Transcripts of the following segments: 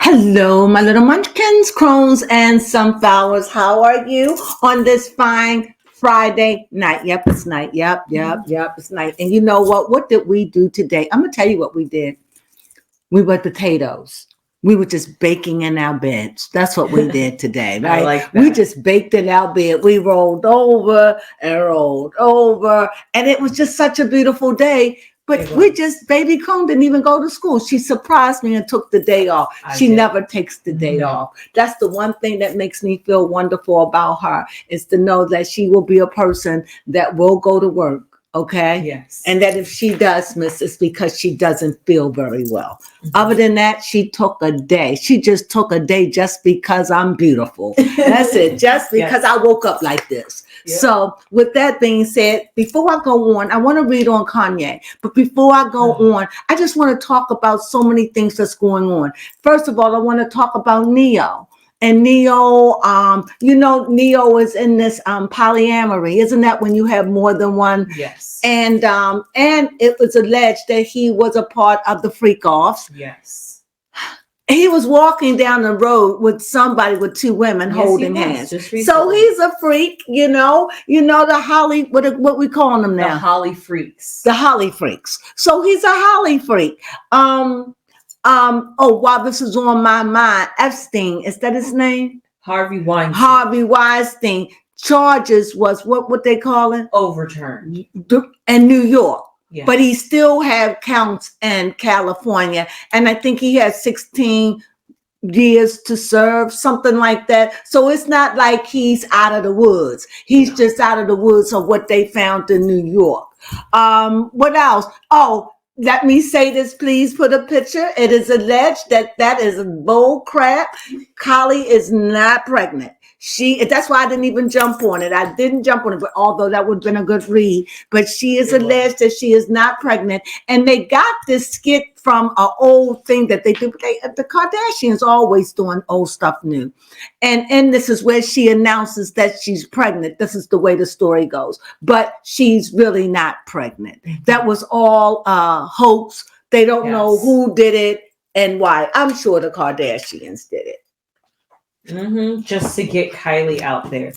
Hello, my little munchkins, crones, and sunflowers. How are you on this fine Friday night? Yep, it's night. Yep, it's night. And you know what? What did we do today? I'm going to tell you what we did. We were potatoes. We were just baking in our beds. That's what we did today, right? I like that. We just baked in our bed. We rolled over and rolled over. And it was just such a beautiful day. But baby Crone didn't even go to school. She surprised me and took the day off. She never takes the day off. That's the one thing that makes me feel wonderful about her, is to know that she will be a person that will go to work. Okay. Yes. And that if she does miss, it's because she doesn't feel very well. Mm-hmm. Other than that, she took a day. She just took a day just because I'm beautiful. That's it. Just because I woke up like this. Yep. So with that being said, before I go on, I want to read on Kanye. But before I go on, I just want to talk about so many things that's going on. First of all, I want to talk about Neo. And Neo, Neo is in this polyamory. Isn't that when you have more than one? Yes. And it was alleged that he was a part of the freak-offs. Yes. He was walking down the road with somebody, with two women holding hands. So he's a freak, the Holly, what we call them now? The Holly freaks. The Holly freaks. So he's a Holly freak. While this is on my mind, Epstein, is that his name? Harvey Weinstein. Harvey Weinstein charges was what they call it? Overturned. In New York. Yeah. But he still have counts in California. And I think he has 16 years to serve, something like that. So it's not like he's out of the woods. He's just out of the woods of what they found in New York. What else? Let me say this, please put a picture. It is alleged that is bull crap. Kylie is not pregnant. That's why I didn't even jump on it. I didn't jump on it, but although that would have been a good read. But she is alleged that she is not pregnant. And they got this skit from an old thing that they do. The Kardashians always doing old stuff new. And this is where she announces that she's pregnant. This is the way the story goes. But she's really not pregnant. That was all hoax. They don't know who did it and why. I'm sure the Kardashians did it. Just to get Kylie out there.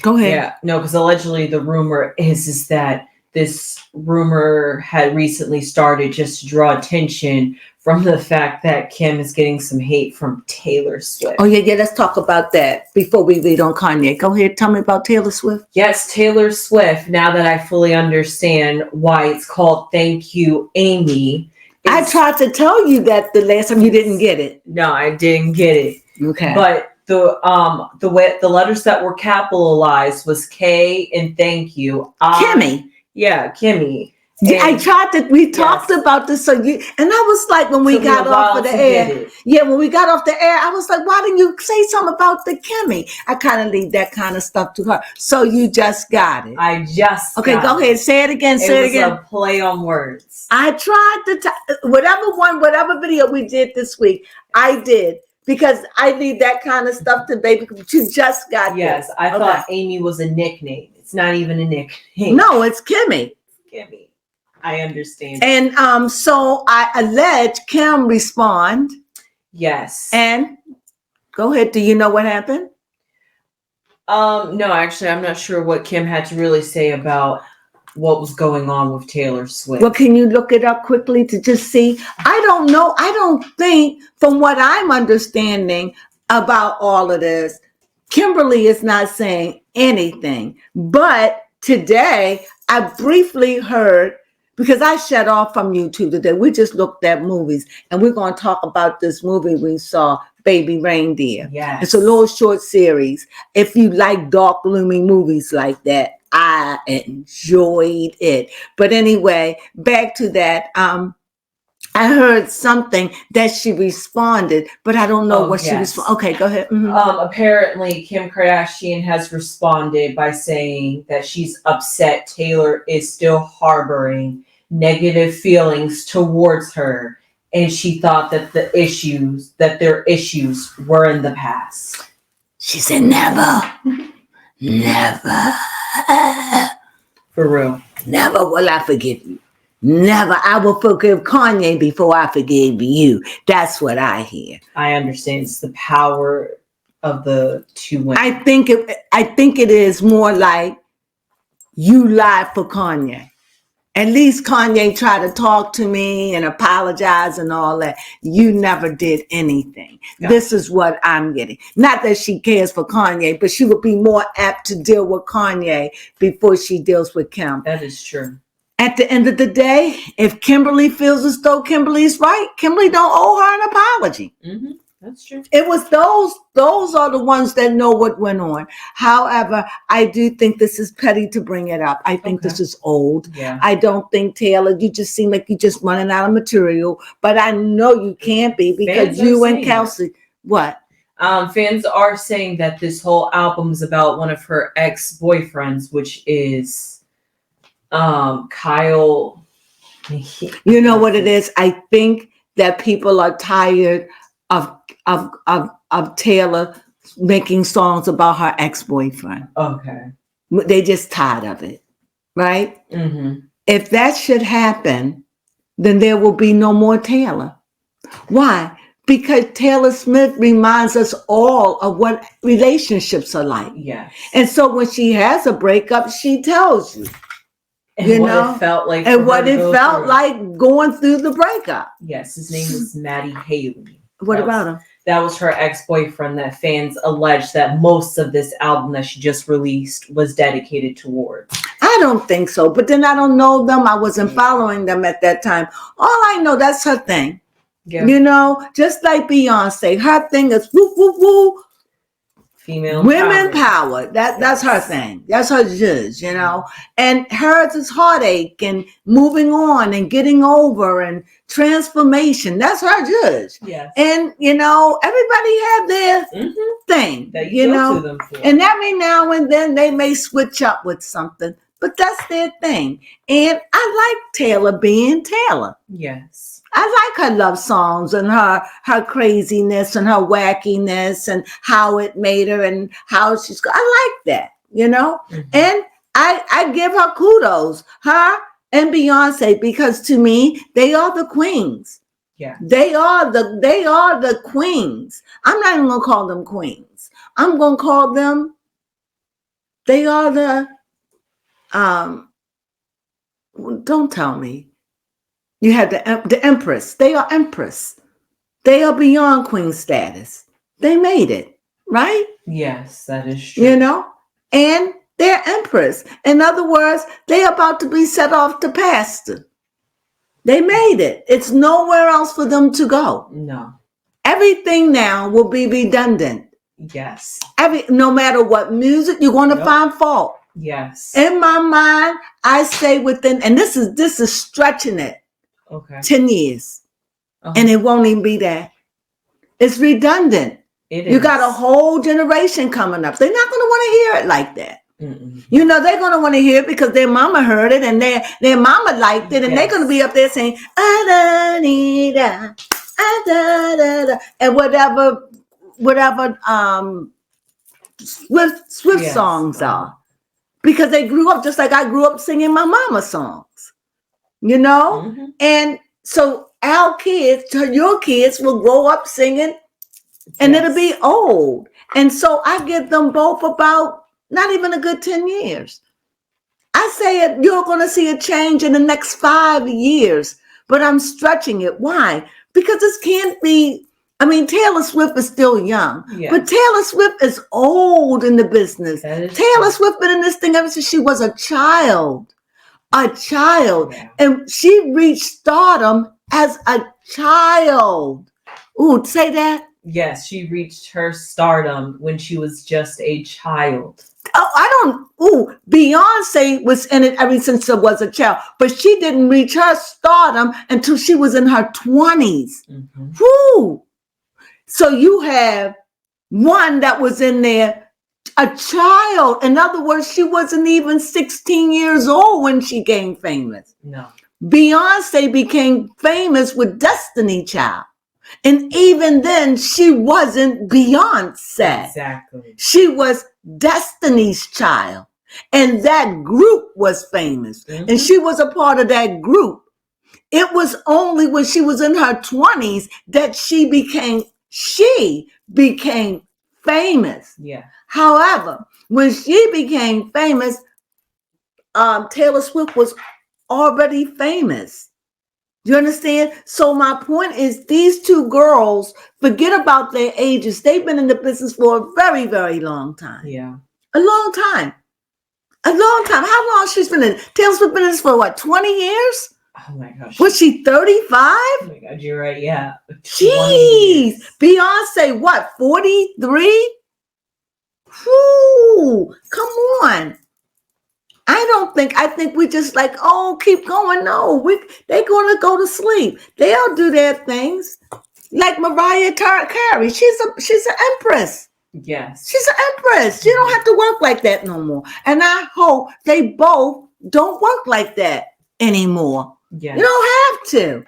Go ahead. Yeah, no, because allegedly the rumor is that this rumor had recently started just to draw attention from the fact that Kim is getting some hate from Taylor Swift. Oh, yeah, let's talk about that before we read on Kanye. Go ahead, tell me about Taylor Swift. Yes, Taylor Swift, now that I fully understand why it's called Thank You, Amy. I tried to tell you that the last time you didn't get it. No, I didn't get it. Okay. But the way the letters that were capitalized was K and thank you. Kimmy. Yeah, Kimmy. And we talked about this. And I was like, when we got off of the air. Yeah, when we got off the air, I was like, why didn't you say something about the Kimmy? I kind of leave that kind of stuff to her. So you just got it. Okay, go ahead. Say it again. Say it again. It was a play on words. I tried to, whatever video we did this week, I did. Because I leave that kind of stuff to baby. You just got Yes, this. I thought Amy was a nickname. It's not even a nickname. No, it's Kimmy. Kimmy. I understand. And so I allege Kim respond. Yes. And go ahead. Do you know what happened? No, actually, I'm not sure what Kim had to really say about what was going on with Taylor Swift. Well, can you look it up quickly to just see? I don't know. I don't think, from what I'm understanding about all of this, Kimberly is not saying anything. But today, I briefly heard, because I shut off from YouTube today. We just looked at movies, and we're going to talk about this movie we saw, Baby Reindeer. Yes. It's a little short series. If you like dark, gloomy movies like that, I enjoyed it. But anyway, back to that. I heard something that she responded, but I don't know what she responded. Okay, go ahead. Apparently, Kim Kardashian has responded by saying that she's upset Taylor is still harboring negative feelings towards her, and she thought that their issues were in the past. She said, never. For real. Never will I forgive you. Never. I will forgive Kanye before I forgive you. That's what I hear. I understand. It's the power of the two women. I think it is more like you lied for Kanye. At least Kanye tried to talk to me and apologize and all that. You never did anything. Yeah. This is what I'm getting. Not that she cares for Kanye, but she would be more apt to deal with Kanye before she deals with Kim. That is true. At the end of the day, if Kimberly feels as though Kimberly's right, Kimberly don't owe her an apology. Mm-hmm. That's true. It was those are the ones that know what went on. However, I do think this is petty to bring it up. I think this is old. Yeah. I don't think, Taylor, you just seem like you're just running out of material. But I know you can't be because you and Kelsey, what? Fans are saying that this whole album is about one of her ex-boyfriends, which is Kyle. You know what it is? I think that people are tired of Taylor making songs about her ex-boyfriend. Okay. They just tired of it, right? Mm-hmm. If that should happen, then there will be no more Taylor. Why? Because Taylor Smith reminds us all of what relationships are like. Yes. And so when she has a breakup, she tells you. And you what know? It felt like. And what it felt like going through the breakup. Yes, his name is Matty Haley. What about him? That was her ex-boyfriend that fans allege that most of this album that she just released was dedicated towards. I don't think so. But then I don't know them. I wasn't following them at that time. All I know, that's her thing. Yeah. You know, just like Beyonce, her thing is woo, woo, woo. Female women power. That's her thing. That's her judge, you know. And hers is heartache and moving on and getting over and transformation. That's her judge. Yes. And you know, everybody have their thing. That you know, to them for. And every now and then they may switch up with something, but that's their thing. And I like Taylor being Taylor. Yes. I like her love songs and her craziness and her wackiness and how it made her and how she's. I like that, you know. Mm-hmm. And I give her kudos, her and Beyonce, because to me they are the queens. Yeah, they are the queens. I'm not even gonna call them queens. I'm gonna call them. They are the. Don't tell me. You had the Empress. They are Empress. They are beyond queen status. They made it, right? Yes, that is true. You know? And they're Empress. In other words, they're about to be set off to pasture. They made it. It's nowhere else for them to go. No. Everything now will be redundant. Yes. No matter what music, you're going to find fault. Yes. In my mind, I say within, and this is stretching it. Okay. 10 years. And it won't even be that. It's redundant. You got a whole generation coming up. They're not going to want to hear it like that. Mm-mm. You know, they're going to want to hear it because their mama heard it and their mama liked it. And they're going to be up there saying, ah-da-dee-da, ah-da-da-da, and whatever Swift songs are. Because they grew up just like I grew up singing my mama songs. You know? Mm-hmm. And so our kids, your kids will grow up singing and it'll be old. And so I give them both about not even a good 10 years. I say you're going to see a change in the next 5 years, but I'm stretching it. Why? Because this can't be, Taylor Swift is still young, but Taylor Swift is old in the business. Taylor Swift been in this thing ever since she was a child. And she reached stardom as a child. Ooh, say that? Yes, she reached her stardom when she was just a child. Beyonce was in it ever since she was a child, but she didn't reach her stardom until she was in her 20s. Mm-hmm. Woo! So you have one that was in there, a child. In other words, she wasn't even 16 years old when she became famous. No. Beyonce became famous with Destiny Child. And even then, she wasn't Beyonce. Exactly. She was Destiny's Child. And that group was famous. Mm-hmm. And she was a part of that group. It was only when she was in her 20s that she became famous. Yeah. However, when she became famous, Taylor Swift was already famous. You understand? So my point is, these two girls, forget about their ages. They've been in the business for a very, very long time. Yeah. A long time. A long time. How long she's been in? Taylor Swift been in this for what, 20 years? Oh my gosh. Was she 35? Oh my God, you're right. Yeah. Jeez. Beyonce, what, 43? Whoo, come on. I think we just like, oh, keep going. No, they're going to go to sleep. They'll do their things. Like Mariah Carey, she's an empress. Yes. She's an empress. You don't have to work like that no more. And I hope they both don't work like that anymore. Yes. You don't have to.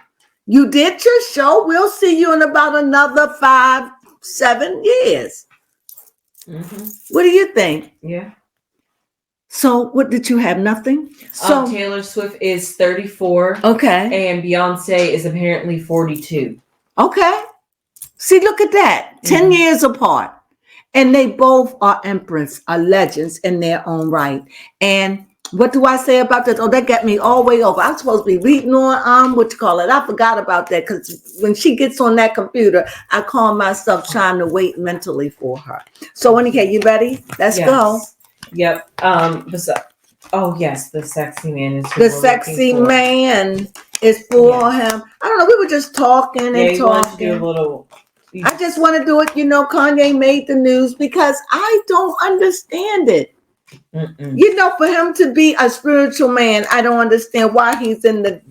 You did your show. We'll see you in about another 5-7 years. Mm-hmm. What do you think? Yeah. So what did you have? Nothing? So Taylor Swift is 34. Okay. And Beyonce is apparently 42. Okay. See, look at that. 10 years apart. And they both are empress, are legends in their own right. And what do I say about this? Oh, that got me all the way over. I'm supposed to be reading on, I forgot about that, because when she gets on that computer, I call myself trying to wait mentally for her. So, anyway, you ready? Let's go. Yep. Oh, yes, the sexy man is the sexy man is for him. I don't know. We were just talking and talking. To do a little. I just want to do it. You know, Kanye made the news because I don't understand it. Mm-mm. You know, for him to be a spiritual man, I don't understand why he's in the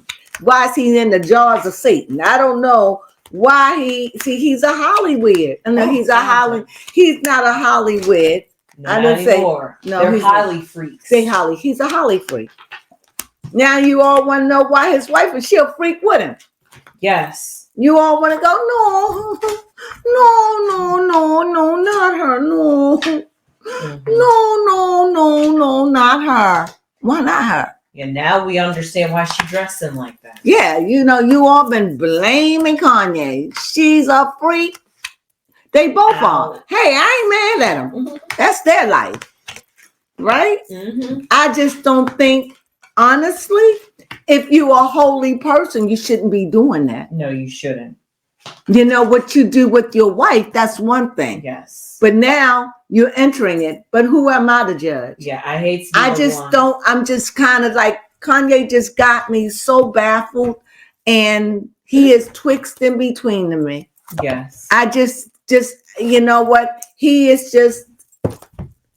jaws of Satan. I don't know why he's a Hollywood. And he's not a Hollywood. I didn't anymore. Say no. They're Holly freaks. He's a Holly freak. Now you all want to know why his wife is she a freak with him? Yes. You all want to go, no, not her, no. Mm-hmm. No, not her. Why not her? Yeah, now we understand why she's dressing like that. Yeah, you know, you all been blaming Kanye. She's a freak. They both are. Hey, I ain't mad at them. Mm-hmm. That's their life. Right? Mm-hmm. I just don't think, honestly, if you're a holy person, you shouldn't be doing that. No, you shouldn't. You know, what you do with your wife, that's one thing. Yes. But now you're entering it. But who am I to judge? Yeah, I hate to I'm just kind of like, Kanye just got me so baffled. And he is twixt in between to me. Yes. I just, you know what? He is just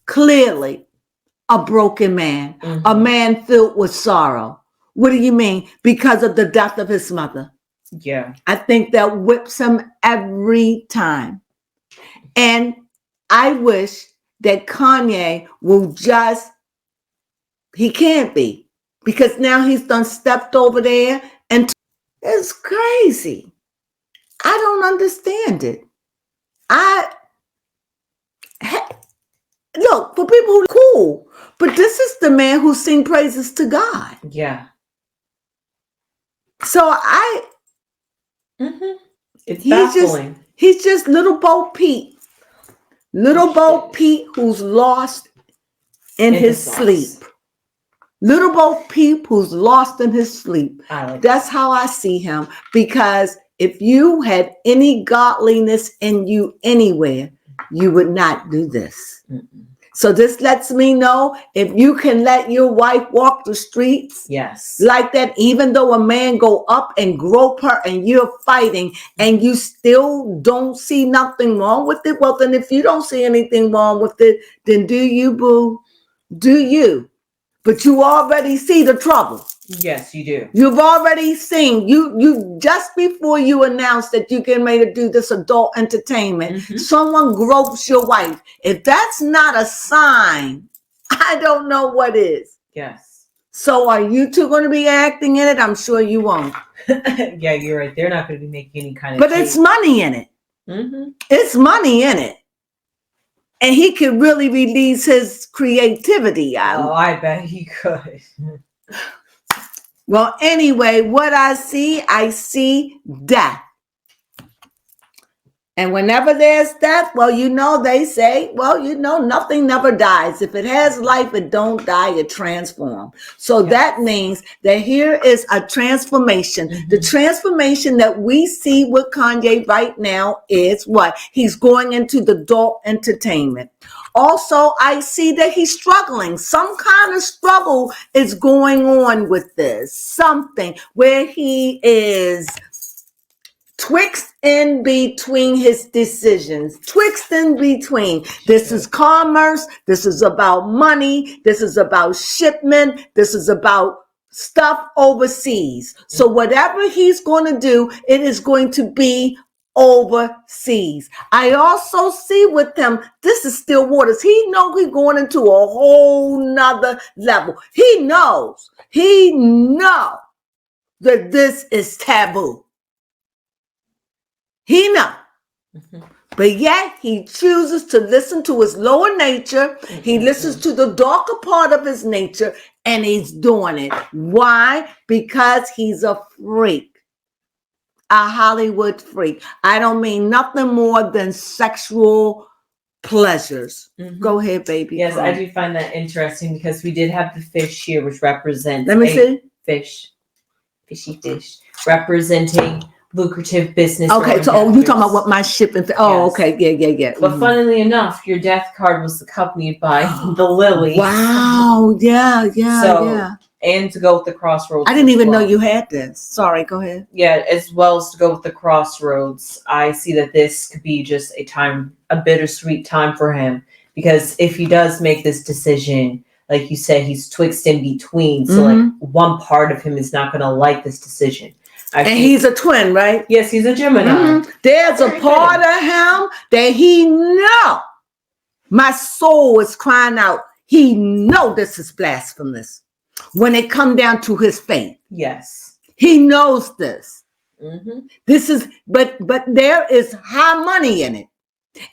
clearly a broken man. Mm-hmm. A man filled with sorrow. What do you mean? Because of the death of his mother. Yeah. I think that whips him every time. And I wish that Kanye will he can't be. Because now he's done stepped over there and it's crazy. I don't understand it. Look, for people who are cool, but this is the man who sing praises to God. Yeah. So it's baffling. He's just little Bo Peep. Little Bo Peep who's lost in his sleep. Little Bo Peep who's lost in his sleep. That's how I see him. Because if you had any godliness in you anywhere, you would not do this. Mm-mm. So this lets me know if you can let your wife walk the streets like that, even though a man go up and grope her and you're fighting and you still don't see nothing wrong with it. Well, then if you don't see anything wrong with it, then do you, boo? Do you? But you already see the trouble. Yes, you do. You've already seen, you just before you announced that you're getting ready to do this adult entertainment, someone gropes your wife. If that's not a sign, I don't know what is. Yes. So are you two going to be acting in it? I'm sure you won't. Yeah, you're right. They're not going to be making any kind of But it's money in it. Mm-hmm. It's money in it. And he could really release his creativity out. Oh, I bet he could. Well, anyway, what I see death. And whenever there's death, well, they say, nothing never dies. If it has life, it don't die, it transforms. So that means that here is a transformation. Mm-hmm. The transformation that we see with Kanye right now is what? He's going into the adult entertainment. Also, I see that he's struggling. Some kind of struggle is going on with this. Something where he is twixt in between his decisions, twixt in between. This is commerce. This is about money. This is about shipment. This is about stuff overseas. So whatever he's going to do, it is going to be overseas. I also see with him, this is still waters. He know he's going into a whole nother level. He knows that this is taboo. He know. Mm-hmm. But yet he chooses to listen to his lower nature. Mm-hmm. He listens to the darker part of his nature, and he's doing it. Why? Because he's a freak. A Hollywood freak. I don't mean nothing more than sexual pleasures. Mm-hmm. Go ahead, baby. Yes, I do find that interesting because we did have the fish here, which represents fishy fish, representing lucrative business. Okay, so you talking about what my shipping? Yes. Okay, yeah. But funnily enough, your death card was accompanied by the lily. Wow, yeah. And to go with the crossroads. I didn't even know you had this. Sorry, go ahead. Yeah, as well as to go with the crossroads. I see that this could be just a bittersweet time for him, because if he does make this decision, like you said, he's twixt in between. So like one part of him is not going to like this decision. And he's a twin, right? Yes, he's a Gemini. Mm-hmm. There's a part of him that he know. My soul is crying out. He know this is blasphemous when it come down to his faith. Yes. He knows this. Mm-hmm. This is, but there is high money in it.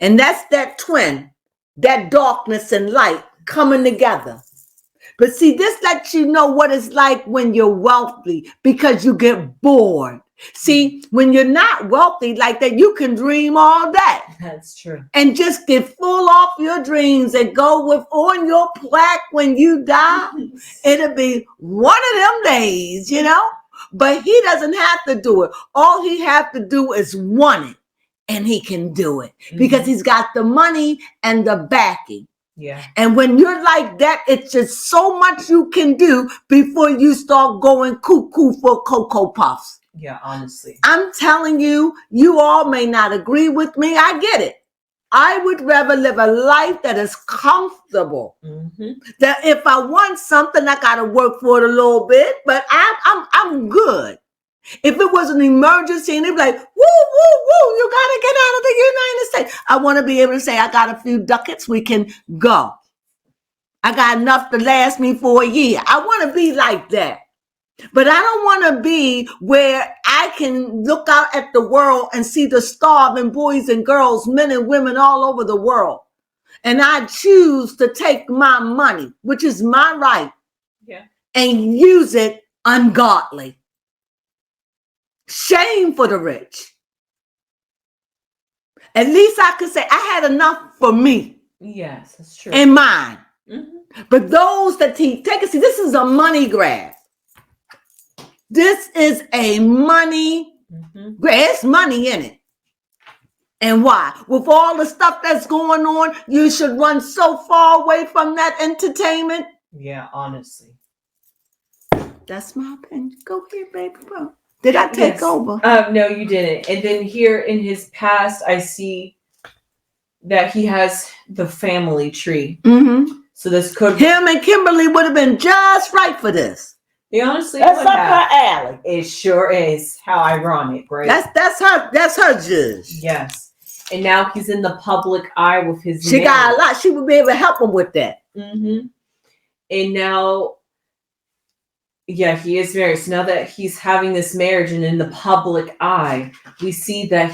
And that's that twin, that darkness and light coming together. But see, this lets you know what it's like when you're wealthy, because you get bored. See, when you're not wealthy like that, you can dream all day. That's true. And just get full off your dreams and go with on your plaque when you die. It'll be one of them days, But he doesn't have to do it. All he has to do is want it, and he can do it because he's got the money and the backing. Yeah. And when you're like that, it's just so much you can do before you start going cuckoo for Cocoa Puffs. Yeah, honestly. I'm telling you, you all may not agree with me. I get it. I would rather live a life that is comfortable. Mm-hmm. That if I want something, I got to work for it a little bit, but I'm good. If it was an emergency and they'd be like, woo, you got to get out of the United States. I want to be able to say, I got a few ducats, we can go. I got enough to last me for a year. I want to be like that. But I don't want to be where I can look out at the world and see the starving boys and girls, men and women all over the world. And I choose to take my money, which is my right, and use it ungodly. Shame for the rich. At least I could say I had enough for me. Yes, that's true. And mine. Mm-hmm. But those that take it, see, this is a money grab. This is a money grab. There's money in it. And why? With all the stuff that's going on, you should run so far away from that entertainment. Yeah, honestly. That's my opinion. Go here, baby bro. Did I take over? No, you didn't. And then here in his past, I see that he has the family tree. Mm-hmm. So this could him and Kimberly would have been just right for this. They honestly that's up her alley. It sure is. How ironic, right? That's her judge. Yes. And now he's in the public eye with his. She got a lot. She would be able to help him with that. Mm-hmm. And now. Yeah, he is married. So now that he's having this marriage and in the public eye, we see that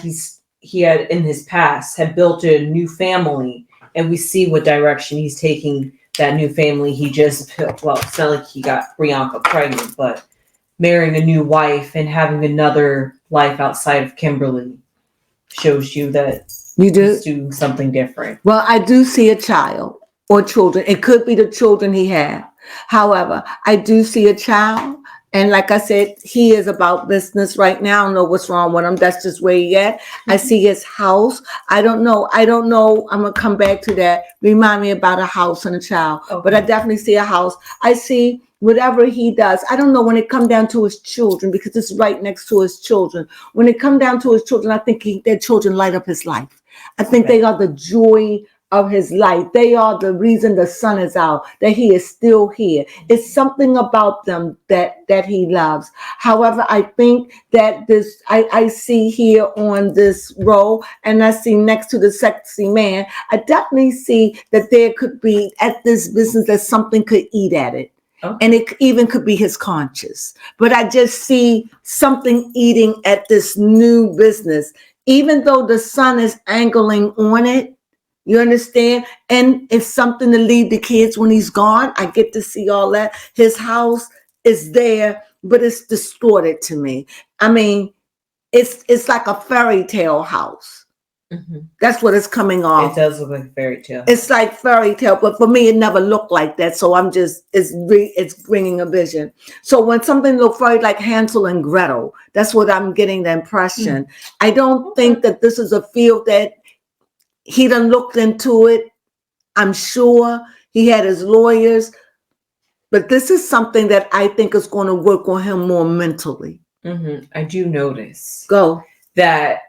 he had in his past had built a new family, and we see what direction he's taking that new family he just built. Well, it's not like he got Priyanka pregnant, but marrying a new wife and having another life outside of Kimberly shows you that You do? he's doing something different. Well, I do see a child or children. It could be the children he had. However, I do see a child. And like I said, he is about business right now. I don't know what's wrong with him. That's just where he at. I see his house. I don't know. I'm going to come back to that. Remind me about a house and a child. Okay. But I definitely see a house. I see whatever he does. I don't know when it come down to his children, because it's right next to his children. When it come down to his children, I think their children light up his life. I think they are the joy of his life. They are the reason the sun is out, that he is still here. It's something about them that he loves. However, I think that I see here on this row, and I see next to the sexy man, I definitely see that there could be at this business that something could eat at it. Okay. And it even could be his conscience. But I just see something eating at this new business, even though the sun is angling on it. You understand? And it's something to leave the kids when he's gone. I get to see all that. His house is there, but it's distorted to me. I mean, it's like a fairy tale house. Mm-hmm. That's what it's coming off. It does look like a fairy tale. It's like fairy tale, but for me, it never looked like that. So I'm just, it's bringing a vision. So when something looks very like Hansel and Gretel, that's what I'm getting the impression. I don't think that this is a field that he done looked into it. I'm sure he had his lawyers, but this is something that I think is going to work on him more mentally. Mm-hmm. I do notice Go. that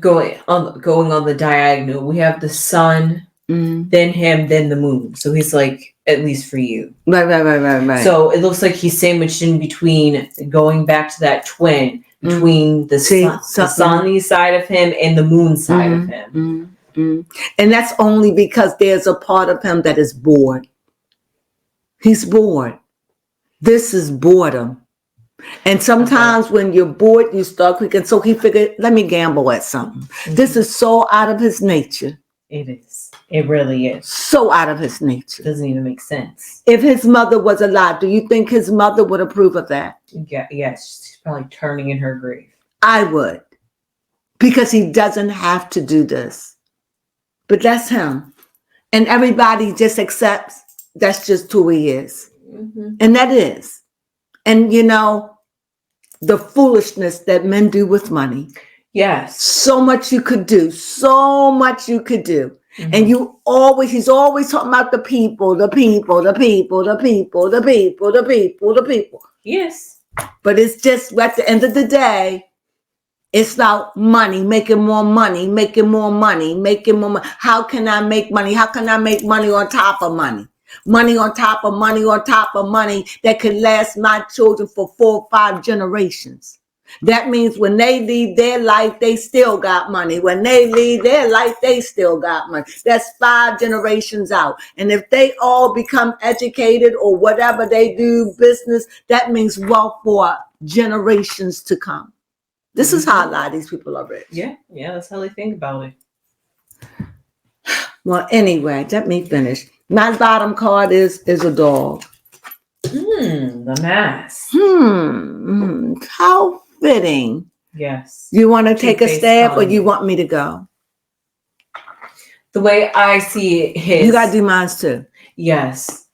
going on the diagonal, we have the sun, then him, then the moon. So he's like, at least for you. Right. So it looks like he's sandwiched in between, going back to that twin, between the sunny side of him and the moon side of him. And that's only because there's a part of him that is bored. He's bored. This is boredom. And sometimes when you're bored, you start clicking. So he figured, let me gamble at something. Mm-hmm. This is so out of his nature. It is. It really is. So out of his nature. Doesn't even make sense. If his mother was alive, do you think his mother would approve of that? Yeah, yes. She's probably turning in her grave. I would. Because he doesn't have to do this. But that's him. And everybody just accepts that's just who he is. Mm-hmm. And that is. And you know, the foolishness that men do with money. Yes. So much you could do. So much you could do. Mm-hmm. And he's always talking about the people. Yes. But it's just at the end of the day, it's about money, making more money. How can I make money? How can I make money on top of money? Money on top of money on top of money that could last my children for 4 or 5 generations. That means when they leave their life, they still got money. When they leave their life, they still got money. That's 5 generations out. And if they all become educated or whatever they do, business, that means wealth for generations to come. This is how a lot of these people are rich. Yeah, that's how they think about it. Well, anyway, let me finish. My bottom card is a dog. The mask. How fitting. Yes. You want to take a stab or you want me to go? The way I see his... You got to do mine too. Yes.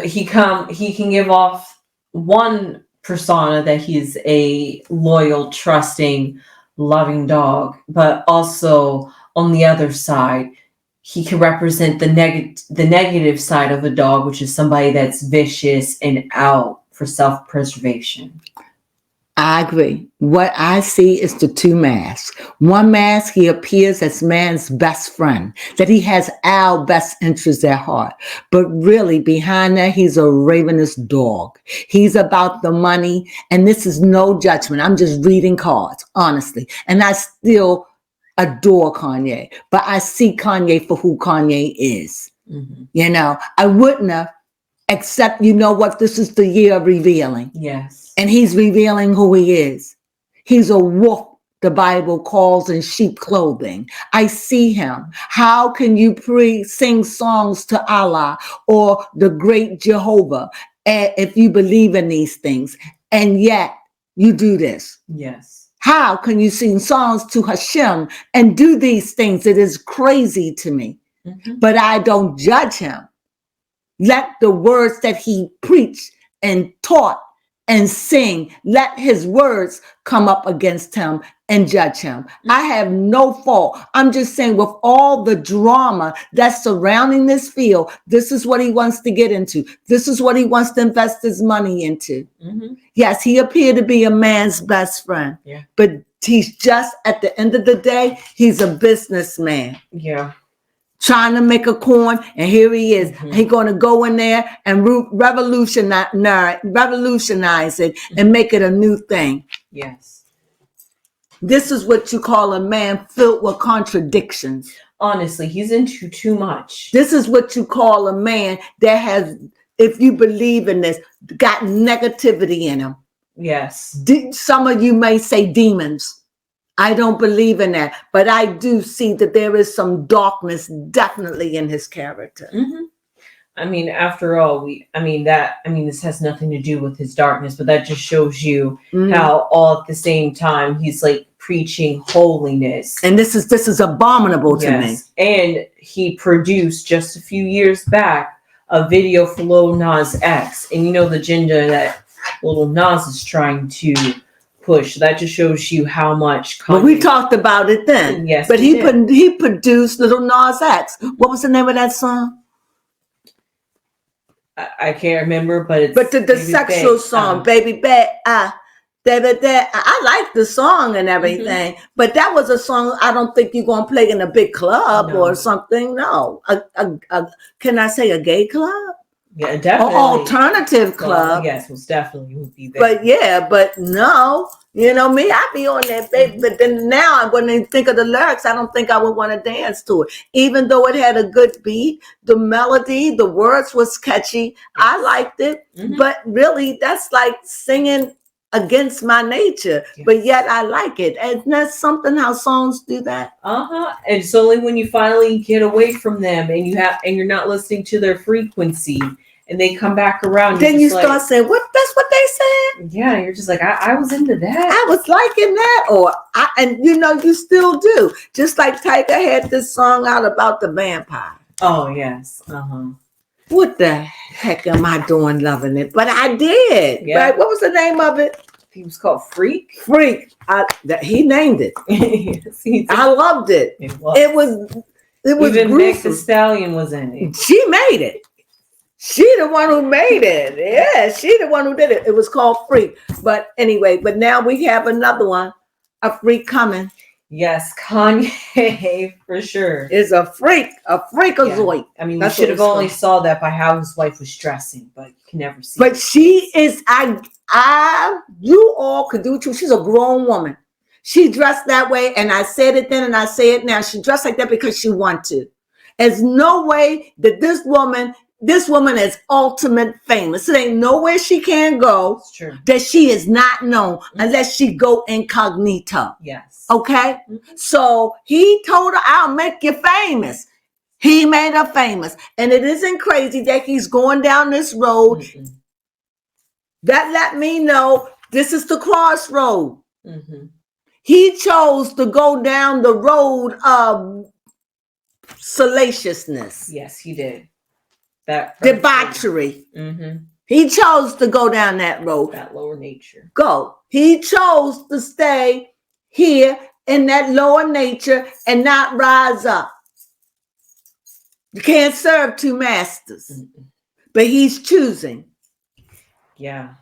He can give off one persona that he's a loyal, trusting, loving dog, but also on the other side, he can represent the negative side of a dog, which is somebody that's vicious and out for self-preservation. I agree. What I see is the 2 masks. One mask, he appears as man's best friend, that he has our best interests at heart. But really, behind that, he's a ravenous dog. He's about the money, and this is no judgment. I'm just reading cards, honestly. And I still adore Kanye, but I see Kanye for who Kanye is. Mm-hmm. You know, I wouldn't have, except, you know what, this is the year of revealing. Yes. And he's revealing who he is. He's a wolf, the Bible calls, in sheep clothing. I see him. How can you sing songs to Allah or the great Jehovah if you believe in these things? and yet you do this? Yes. How can you sing songs to Hashem and do these things? It is crazy to me. Mm-hmm. But I don't judge him. Let the words that he preached and taught and sing, let his words come up against him and judge him. I have no fault. I'm just saying, with all the drama that's surrounding this field, this is what he wants to get into. This is what he wants to invest his money into. Mm-hmm. Yes, he appeared to be a man's best friend, Yeah. but he's just, at the end of the day, he's a businessman. Yeah. Trying to make a coin, and here he is. Mm-hmm. He's going to go in there and revolutionize it and make it a new thing. Yes. This is what you call a man filled with contradictions. Honestly, he's into too much. This is what you call a man that has, if you believe in this, got negativity in him. Yes. Some of you may say demons. I don't believe in that, but I do see that there is some darkness definitely in his character. Mm-hmm. I mean, after all, this has nothing to do with his darkness, but that just shows you how all at the same time he's like preaching holiness. And this is abominable to me. And he produced just a few years back a video for Lil Nas X, and you know the agenda that Lil Nas is trying to push. That just shows you how much. But we talked about it then. Yes, but he produced Lil Nas X. What was the name of that song? I can't remember, but it's the sexual song, Baby Bad. I like the song and everything, but that was a song I don't think you're gonna play in a big club or something. No, can I say a gay club? Yeah, definitely. Or alternative club. Yes, most definitely would be there. But no, you know me, I be on that, baby. But then now when I think of the lyrics, I don't think I would want to dance to it. Even though it had a good beat, the melody, the words was catchy. I liked it. But really, that's like singing against my nature. But yet I like it. And that's something how songs do that. And it's only when you finally get away from them and you're not listening to their frequency and they come back around. Then you start saying, that's what they said? Yeah, you're just like, I was into that. I was liking that. And you still do. Just like Tiger had this song out about the vampire. Oh, yes. What the heck am I doing loving it? But I did. Yeah. Right? What was the name of it? It was called Freak. Freak. He named it. Yes, I loved it. It was. It was even gruesome. Meg Thee Stallion was in it. She made it. She the one who made it. Yeah, she the one who did it. It was called Freak. But anyway, but now we have another one, a freak coming. Yes, Kanye for sure is a freakazoid. I mean, we should have only saw that by how his wife was dressing, but you can never see. But she is. You all could do too. She's a grown woman. She dressed that way, and I said it then, and I say it now. She dressed like that because she wanted to. There's no way that this woman is ultimate famous. It ain't nowhere she can go that she is not known unless she go incognito. Yes. Okay? So he told her, I'll make you famous. He made her famous. And it isn't crazy that he's going down this road. That let me know this is the crossroad. He chose to go down the road of salaciousness. Yes, he did. That debauchery. He chose to go down that road. That lower nature. He chose to stay here in that lower nature and not rise up. You can't serve two masters. But he's choosing. Yeah.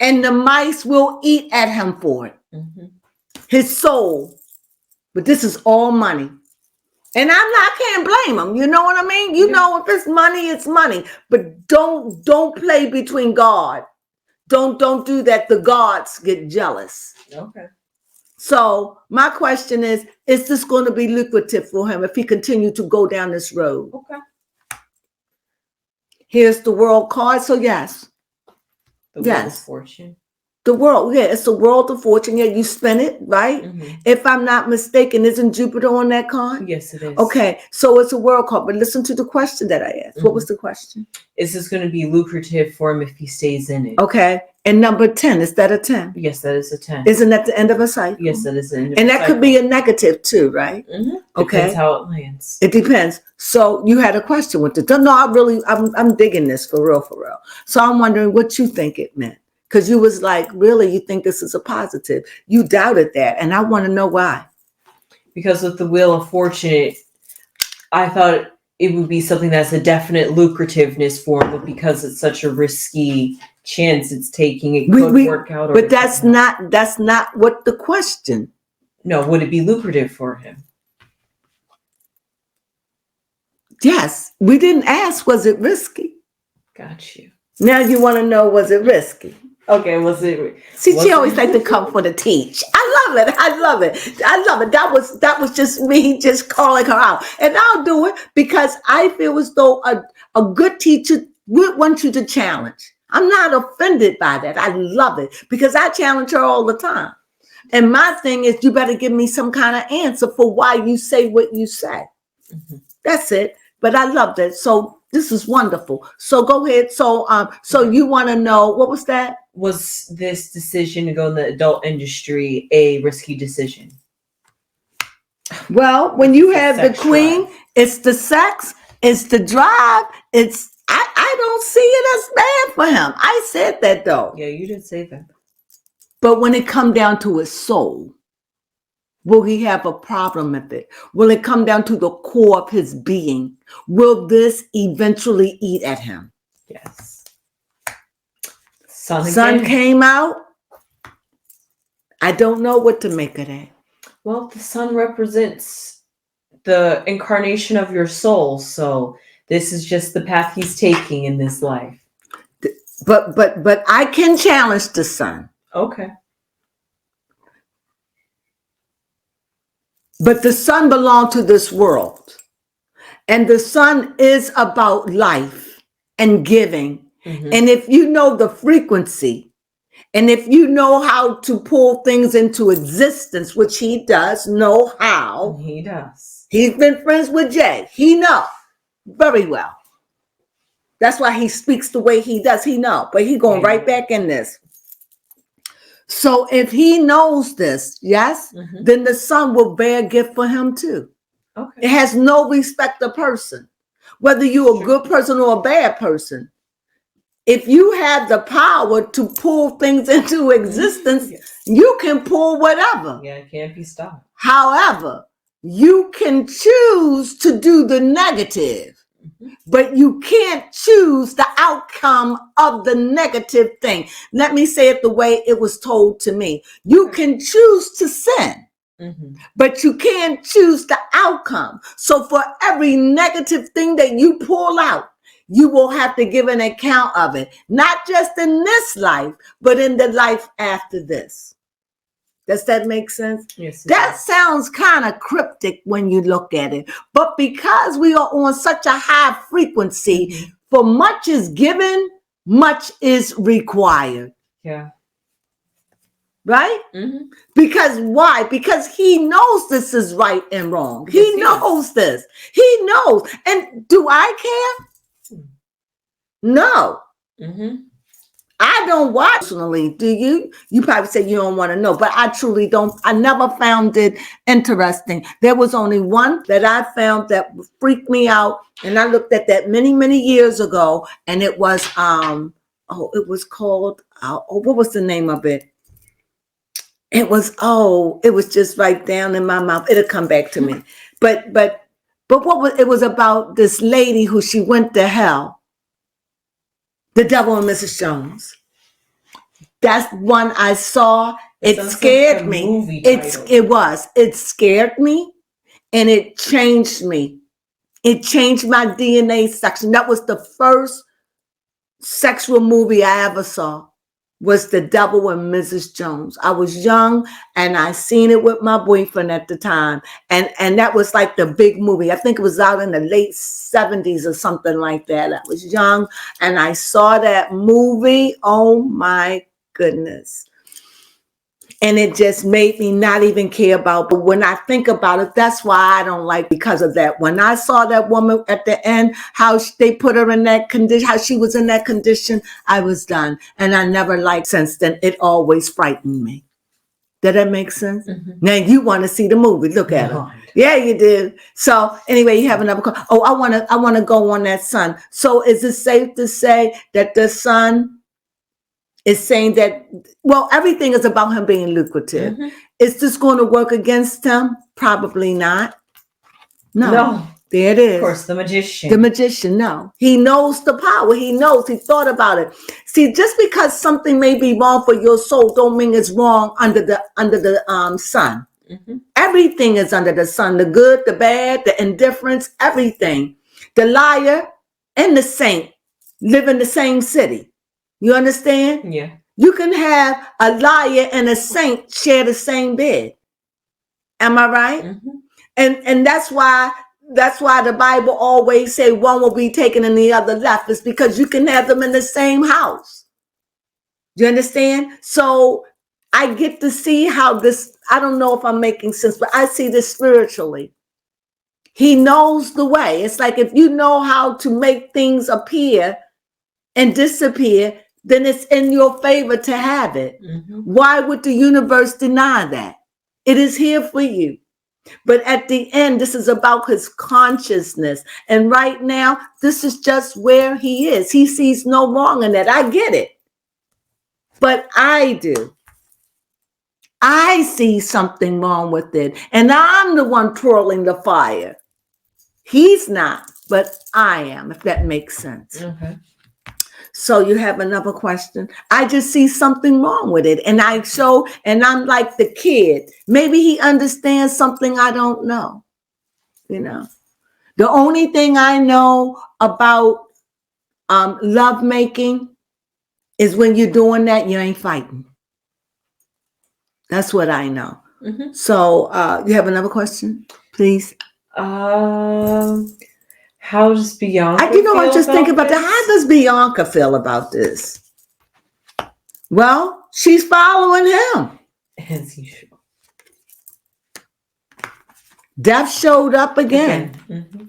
And the mice will eat at him for it. His soul. But this is all money. And I can't blame him. You know what I mean? You know, if it's money, it's money. But don't play between God. Don't do that. The gods get jealous. Okay. So my question is this going to be lucrative for him if he continues to go down this road? Okay. Here's the world card. So yes. The Wheel of Fortune. The world, yeah, it's a world of fortune. Yeah, you spin it, right? If I'm not mistaken, isn't Jupiter on that card? Yes, it is. Okay, so it's a world card. But listen to the question that I asked. What was the question? Is this going to be lucrative for him if he stays in it? Okay, and number 10, is that a 10? Yes, that is a 10. Isn't that the end of a cycle? Yes, that is the end of and a that cycle. could be a negative too, right? Okay. Depends how it lands. It depends. So you had a question with it. No, I'm digging this for real. So I'm wondering what you think it meant. Because you was like, really, you think this is a positive. You doubted that. And I want to know why. Because with the Wheel of Fortune, I thought it would be something that's a definite lucrativeness for him, but because it's such a risky chance it's taking, it could work out. But that's not what the question. No, would it be lucrative for him? Yes. We didn't ask, was it risky? Got you. Now you want to know, was it risky? Okay, was it? See, she always like to come for the teach. I love it. That was just me just calling her out. And I'll do it because I feel as though a good teacher would want you to challenge. I'm not offended by that. I love it because I challenge her all the time. And my thing is, you better give me some kind of answer for why you say what you say. That's it. But I love that. So this is wonderful. So go ahead. So you want to know, what was that? Was this decision to go in the adult industry a risky decision? Well, when you have the queen, it's the sex, it's the drive, I don't see it as bad for him. I said that though. Yeah, you did say that. But when it come down to his soul, will he have a problem with it? Will it come down to the core of his being? Will this eventually eat at him? Yes. Sun came out. I don't know what to make of that. Well, the sun represents the incarnation of your soul, so this is just the path he's taking in this life. But I can challenge the sun. Okay. But the sun belongs to this world. And the sun is about life and giving. And if you know the frequency, and if you know how to pull things into existence, which he does know how. He does. He's been friends with Jay. He knows very well. That's why he speaks the way he does. He knows. But he's going right back in this. So if he knows this, yes, then the sun will bear gift for him too. Okay. It has no respect of person. Whether you're a good person or a bad person. If you have the power to pull things into existence, you can pull whatever. Yeah, it can't be stopped. However, you can choose to do the negative, but you can't choose the outcome of the negative thing. Let me say it the way it was told to me. You can choose to sin, but you can't choose the outcome. So for every negative thing that you pull out, you will have to give an account of it, not just in this life, but in the life after this. Does that make sense? Yes. That sounds kind of cryptic when you look at it. But because we are on such a high frequency, for much is given, much is required. Yeah. Right? Because why? Because he knows this is right and wrong. He knows this. He knows. And do I care? No. I don't watch personally. Do you? You probably say you don't want to know, but I truly don't. I never found it interesting. There was only one that I found that freaked me out, and I looked at that many, many years ago, and it was it was called what was the name of it? It was just right down in my mouth. It'll come back to me. But what was it was about this lady who she went to hell. The Devil and Mrs. Jones. That's one I saw. It scared me. It scared me and it changed me. It changed my DNA section. That was the first sexual movie I ever saw. Was The Devil and Mrs. Jones. I was young and I seen it with my boyfriend at the time. And that was like the big movie. I think it was out in the late 70s or something like that. I was young and I saw that movie. Oh my goodness. And it just made me not even care about. But when I think about it, that's why I don't like, because of that. When I saw that woman at the end, how they put her in that condition, how she was in that condition, I was done. And I never liked since then. It always frightened me. Did that make sense? Mm-hmm. Now you want to see the movie. Look at her. Yeah, you did. So anyway, you have another call. Oh, I want to go on that son. So is it safe to say that the son is saying that, well, everything is about him being lucrative. Mm-hmm. Is this going to work against him? Probably not. No. There it is. Of course, the magician. The magician, no. He knows the power. He knows. He thought about it. See, just because something may be wrong for your soul don't mean it's wrong under the sun. Mm-hmm. Everything is under the sun. The good, the bad, the indifference, everything. The liar and the saint live in the same city. You understand? Yeah. You can have a liar and a saint share the same bed. Am I right? Mm-hmm. And that's why the Bible always say one will be taken and the other left. It's because you can have them in the same house. You understand? So I get to see how this, I don't know if I'm making sense, but I see this spiritually. He knows the way. It's like if you know how to make things appear and disappear, then it's in your favor to have it. Mm-hmm. Why would the universe deny that? It is here for you. But at the end, this is about his consciousness. And right now, this is just where he is. He sees no wrong in that. I get it. But I do. I see something wrong with it. And I'm the one twirling the fire. He's not, but I am, if that makes sense. Okay. So you have another question? I just see something wrong with it. And I'm like the kid. Maybe he understands something I don't know. You know, the only thing I know about love making is when you're doing that, you ain't fighting. That's what I know. Mm-hmm. So you have another question, please? How does Bianca I'm feel just thinking about this? that. How does Bianca feel about this? Well, she's following him. As usual. Death showed up again. Mm-hmm.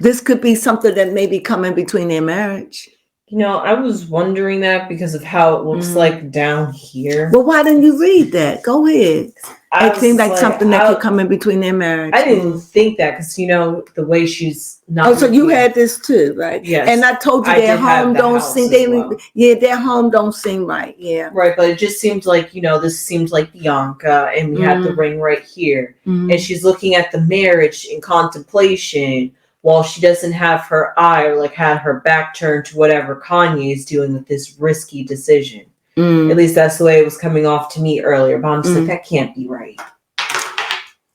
This could be something that may be coming between their marriage. You know, I was wondering that because of how it looks like down here. Well, why didn't you read that? Go ahead. It seemed like something that could come in between their marriage. I didn't think that because, you know, the way she's not. Oh, so you had this too, right? Yes. And I told you their home don't seem, their home don't seem right. Yeah. Right, but it just seems like, you know, this seems like Bianca, and we have the ring right here. And she's looking at the marriage in contemplation while she doesn't have her eye or like had her back turned to whatever Kanye is doing with this risky decision. At least that's the way it was coming off to me earlier. But I'm just like, that can't be right.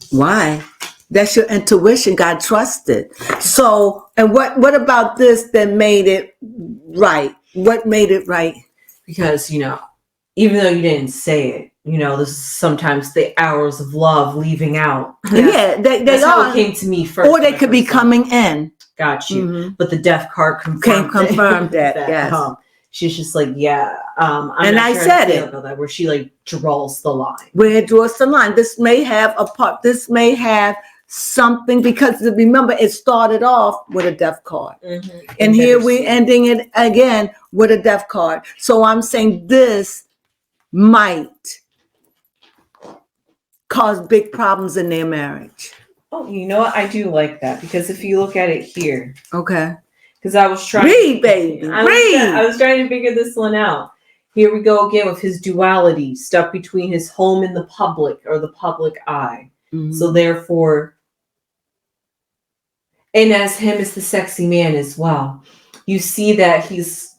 Why? That's your intuition. God trusted. So, and what about this that made it right? What made it right? Because, you know, even though you didn't say it, you know, this is sometimes the hours of love leaving out. Yeah, that's how it came to me first. Or they could be coming in. Got you. But the death card confirmed that. Yes. She's just like, yeah. I'm and not I sure said it. That where she like draws the line. Where it draws the line. This may have a part. This may have something, because remember it started off with a death card, and here we're ending it again with a death card. So I'm saying this might cause big problems in their marriage. Oh, you know what? I do like that, because if you look at it here, okay. Because I was trying. Read, baby. Read. I was trying to figure this one out. Here we go again with his duality, stuck between his home and the public, or the public eye. So therefore, and as him as the sexy man as well, you see that his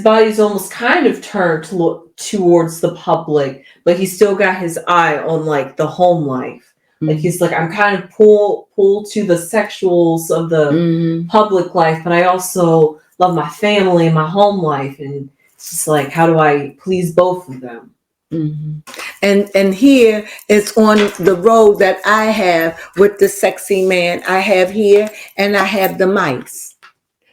body's almost kind of turned to look towards the public, but he's still got his eye on like the home life. Like he's like, I'm kind of pulled to the sexuals of the public life, but I also love my family and my home life. And it's just like, how do I please both of them? And here it's on the road that I have with the sexy man. I have here, and I have the mice.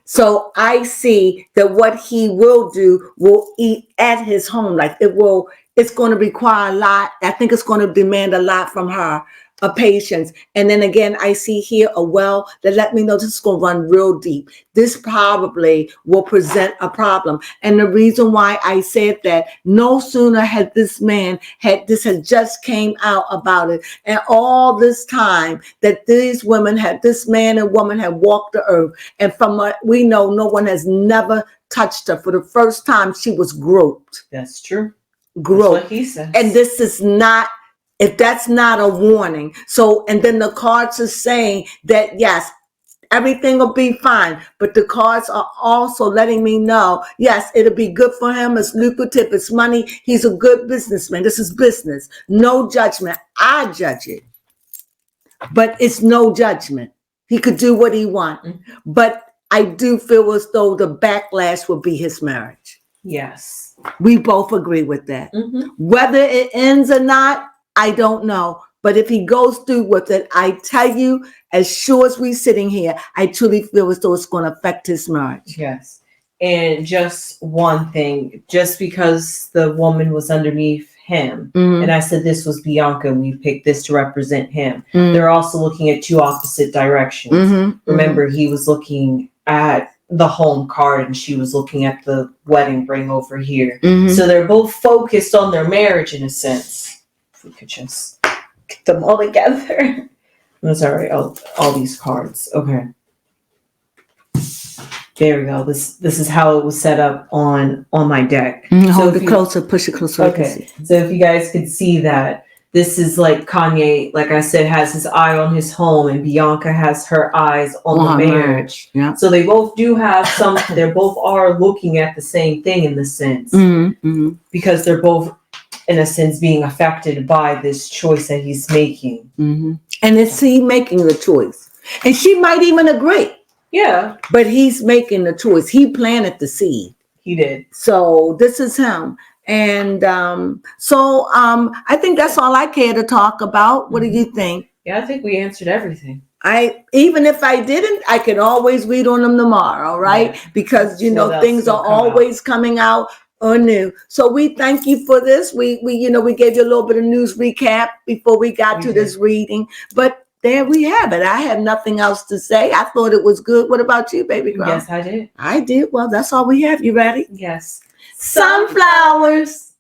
So I see that what he will do will eat at his home life. It will it's going to require a lot. I think it's going to demand a lot from her, a patience. And then again, I see here a well that let me know this is going to run real deep. This probably will present a problem. And the reason why I said that, no sooner had this man had just came out about it, and all this time that these women had, this man and woman had walked the earth, and from what we know, no one has never touched her. For the first time, she was groped. That's true. Groped. That's what he says. And this is not, if that's not a warning. So, and then the cards are saying that, yes, everything will be fine. But the cards are also letting me know, yes, it'll be good for him. It's lucrative. It's money. He's a good businessman. This is business. No judgment. I judge it. But it's no judgment. He could do what he wants. Mm-hmm. But I do feel as though the backlash will be his marriage. Yes. We both agree with that. Mm-hmm. Whether it ends or not, I don't know. But if he goes through with it, I tell you, as sure as we're sitting here, I truly feel as though it's going to affect his marriage. Yes. And just one thing, just because the woman was underneath him, and I said this was Bianca, and we picked this to represent him, they're also looking at two opposite directions. Remember, he was looking at the home card and she was looking at the wedding ring over here. So they're both focused on their marriage in a sense. If we could just get them all together. I'm sorry, all these cards. Okay. There we go. This is how it was set up on my deck. Hold it closer, push it closer. Okay. So if you guys could see that, this is like Kanye, like I said, has his eye on his home, and Bianca has her eyes on the marriage. Yeah. So they both do have some. They both are looking at the same thing in the sense, because they're both, in a sense, being affected by this choice that he's making. And it's he making the choice, and she might even agree. Yeah. But he's making the choice. He planted the seed. He did. So this is him. And I think that's all I care to talk about. What do you think? Yeah, I think we answered everything. Even if I didn't, I can always read on them tomorrow, right? Yeah. Because things are always coming out anew. So we thank you for this. We gave you a little bit of news recap before we got to this reading, but there we have it. I have nothing else to say. I thought it was good. What about you, baby girl? Yes, I did. I did. Well, that's all we have. You ready? Yes. Sunflowers.